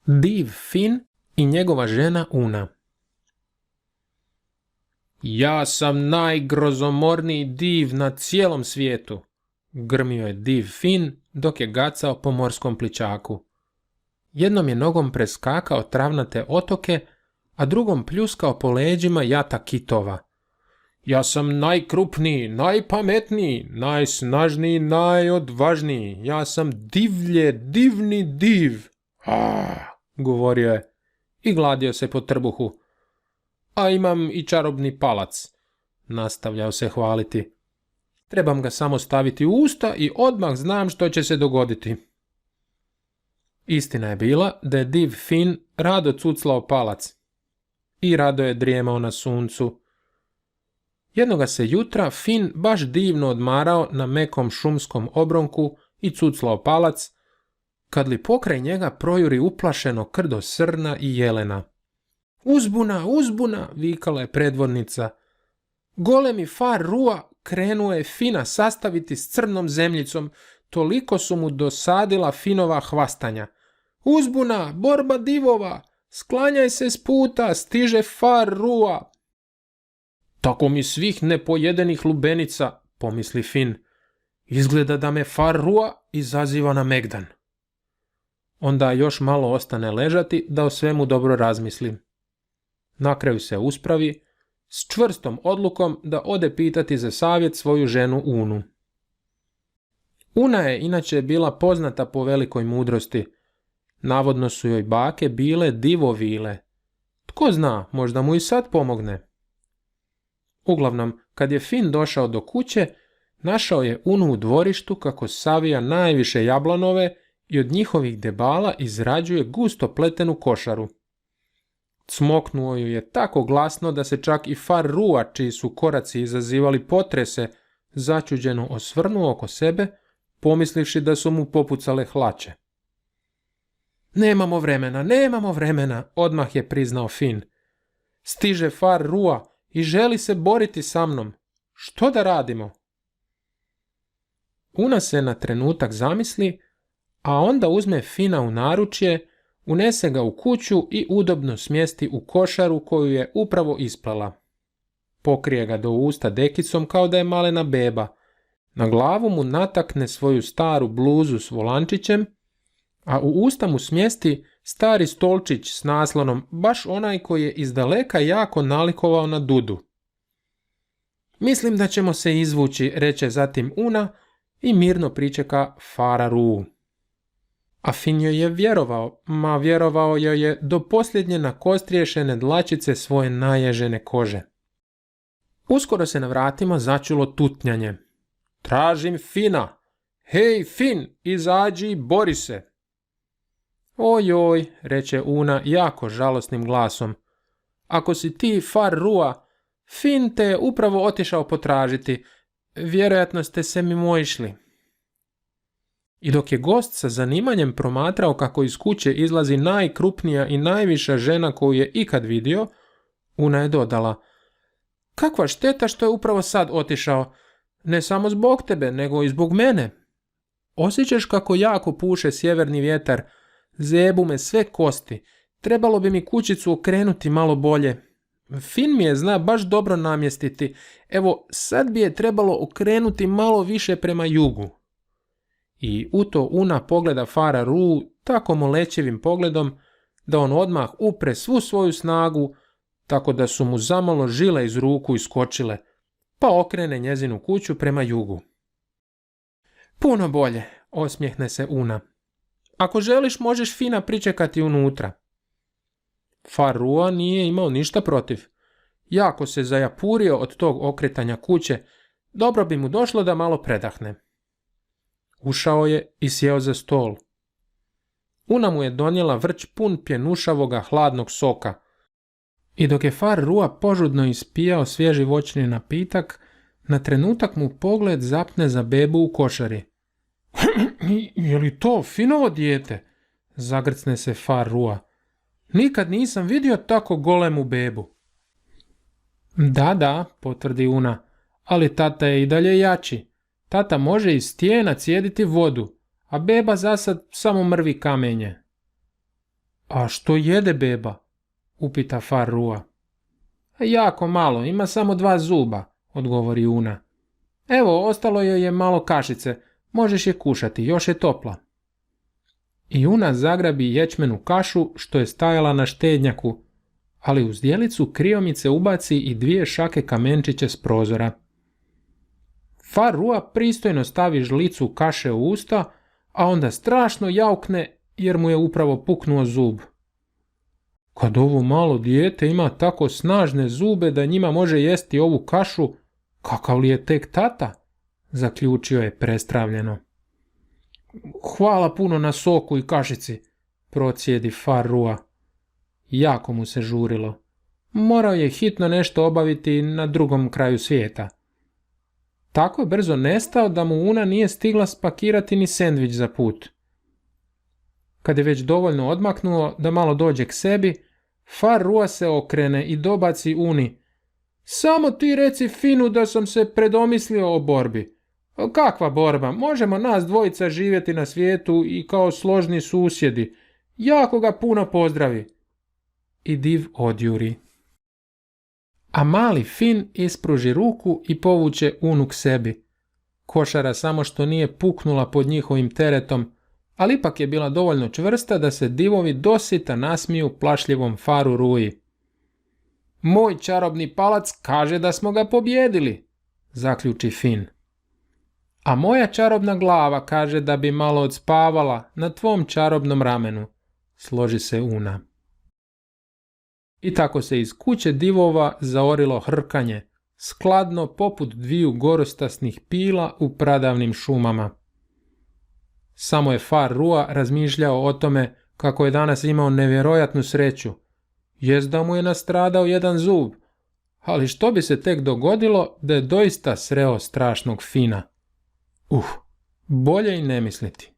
Div Fin i njegova žena Una. Ja sam najgrozomorniji div na cijelom svijetu, grmio je div Fin dok je gacao po morskom plićaku. Jednom je nogom preskakao travnate otoke, a drugom pljuskao po leđima jata kitova. Ja sam najkrupniji, najpametniji, najsnažniji, najodvažniji. Ja sam divni div. Govorio je i gladio se po trbuhu. A imam i čarobni palac, nastavljao se hvaliti. Trebam ga samo staviti u usta i odmah znam što će se dogoditi. Istina je bila da je div Fin rado cuclao palac i rado je drijemao na suncu. Jednoga se jutra Fin baš divno odmarao na mekom šumskom obronku i cuclao palac, kad li pokraj njega projuri uplašeno krdo srna i jelena. Uzbuna, uzbuna, vikala je predvodnica. Golemi far Rua krenuo je Fina sastaviti s crnom zemljicom, toliko su mu dosadila Finova hvastanja. Uzbuna, borba divova, sklanjaj se s puta, stiže far Rua. Tako mi svih nepojedenih lubenica, pomisli Fin. Izgleda da me far Rua izaziva na megdan. Onda još malo ostane ležati da o svemu dobro razmisli. Na kraju se uspravi s čvrstom odlukom da ode pitati za savjet svoju ženu Unu. Una je inače bila poznata po velikoj mudrosti. Navodno su joj bake bile divovile. Tko zna, možda mu i sad pomogne. Uglavnom, kad je Fin došao do kuće, našao je Unu u dvorištu kako savija najviše jablanove i od njihovih debala izrađuje gusto pletenu košaru. Cmoknuo ju je tako glasno da se čak i far Rua, čiji su koraci izazivali potrese, začuđeno osvrnuo oko sebe, pomislivši da su mu popucale hlače. Nemamo vremena, odmah je priznao Fin. Stiže far Rua i želi se boriti sa mnom. Što da radimo? Una se na trenutak zamisli, a onda uzme Fina u naručje, unese ga u kuću i udobno smjesti u košaru koju je upravo isplala. Pokrije ga do usta dekicom kao da je malena beba. Na glavu mu natakne svoju staru bluzu s volančićem, a u usta mu smjesti stari stolčić s naslonom, baš onaj koji je izdaleka jako nalikovao na Dudu. Mislim da ćemo se izvući, reče zatim Una i mirno pričeka fara Ruu. A Fin joj je vjerovao joj je do posljednje nakostriješene dlačice svoje naježene kože. Uskoro se na vratima začulo tutnjanje. Tražim Fina! Hej Fin, izađi i bori se! Ojoj, reče Una jako žalosnim glasom. Ako si ti far Rua, Fin te je upravo otišao potražiti. Vjerojatno ste se mimoišli. I dok je gost sa zanimanjem promatrao kako iz kuće izlazi najkrupnija i najviša žena koju je ikad vidio, Una je dodala: kakva šteta što je upravo sad otišao, ne samo zbog tebe, nego i zbog mene. Osjećaš kako jako puše sjeverni vjetar, zebu me sve kosti, trebalo bi mi kućicu okrenuti malo bolje. Fin mi je zna baš dobro namjestiti, evo sad bi je trebalo okrenuti malo više prema jugu. I u to Una pogleda fara Ruu tako molećivim pogledom da on odmah upre svu svoju snagu, tako da su mu zamalo žile iz ruku iskočile, pa okrene njezinu kuću prema jugu. Puno bolje, osmijehne se Una. Ako želiš, možeš Fina pričekati unutra. Far Rua nije imao ništa protiv. Jako se zajapurio od tog okretanja kuće, dobro bi mu došlo da malo predahne. Ušao je i sjeo za stol. Una mu je donijela vrč pun pjenušavoga hladnog soka. I dok je far Rua požudno ispijao svježi voćni napitak, na trenutak mu pogled zapne za bebu u košari. Je li to Finovo dijete? Zagrcne se far Rua. Nikad nisam vidio tako golemu bebu. Da, potvrdi Una, ali tata je i dalje jači. Tata može iz stijena cijediti vodu, a beba zasad samo mrvi kamenje. A što jede beba? Upita Far Rua. Jako malo, ima samo 2 zuba, odgovori Una. Evo, ostalo joj je malo kašice, možeš je kušati, još je topla. I Una zagrabi ječmenu kašu što je stajala na štednjaku, ali u zdjelicu kriomice ubaci i 2 šake kamenčiće s prozora. Far Rua pristojno stavi žlicu kaše u usta, a onda strašno jaukne jer mu je upravo puknuo zub. Kad ovo malo dijete ima tako snažne zube da njima može jesti ovu kašu, kakav li je tek tata? Zaključio je prestravljeno. Hvala puno na soku i kašici, procijedi Far Rua. Jako mu se žurilo. Morao je hitno nešto obaviti na drugom kraju svijeta. Tako je brzo nestao da mu Una nije stigla spakirati ni sendvič za put. Kad je već dovoljno odmaknuo da malo dođe k sebi, Far Rua se okrene i dobaci Uni. Samo ti reci Finu da sam se predomislio o borbi. Kakva borba? Možemo nas dvojica živjeti na svijetu i kao složni susjedi. Jako ga puno pozdravi. I div odjuri. A mali Fin ispruži ruku i povuče Unu k sebi. Košara samo što nije puknula pod njihovim teretom, ali ipak je bila dovoljno čvrsta da se divovi dosita nasmiju plašljivom Faru Ruji. Moj čarobni palac kaže da smo ga pobjedili, zaključi Fin. A moja čarobna glava kaže da bi malo odspavala na tvom čarobnom ramenu, složi se Una. I tako se iz kuće divova zaorilo hrkanje, skladno poput 2 gorostasnih pila u pradavnim šumama. Samo je Far Rua razmišljao o tome kako je danas imao nevjerojatnu sreću. Jest da mu je nastradao jedan zub, ali što bi se tek dogodilo da je doista sreo strašnog Fina? Bolje i ne misliti.